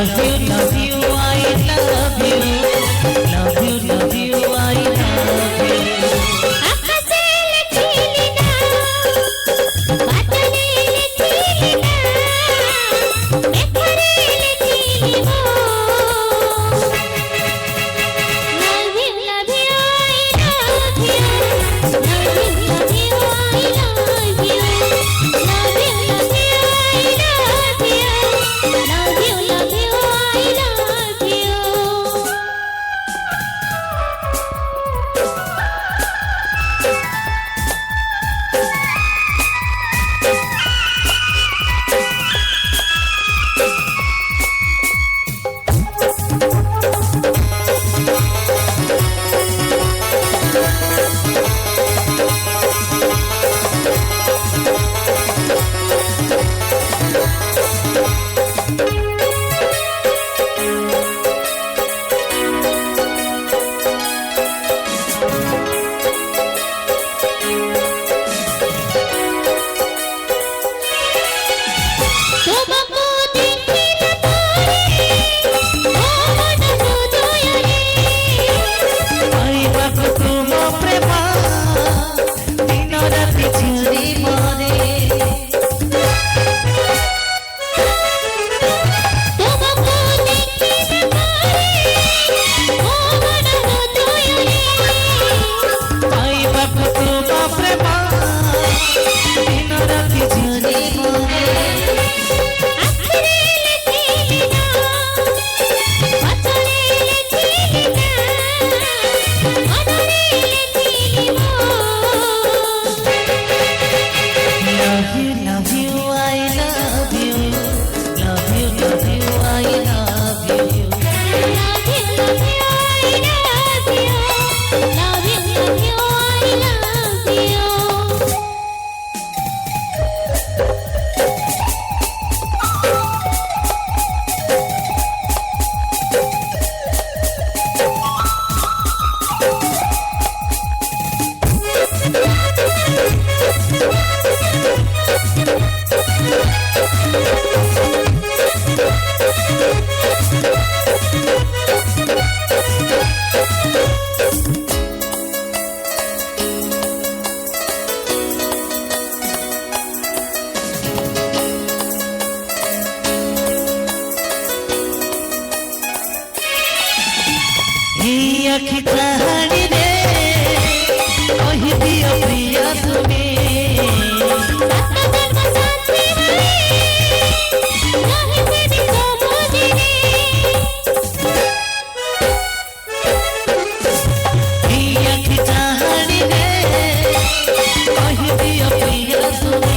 love you, love you, I love you, love you, love you, I love you. आकाशेले चिलिना बादलेले चिलिना मेघरेले चिलिमो love you, love you, I love you, love you, love you, I love you, love you, love you, I love you, love you, love you, I love you. आखि कहानी रे कही दियो प्रिय तुमे आखि कहानी रे कही दियो प्रिय तुमे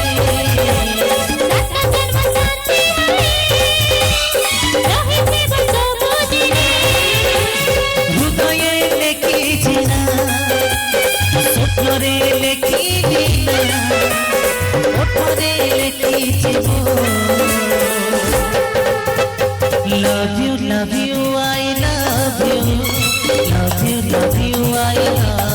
Love you, love you, I love you, love you, love you, I love you.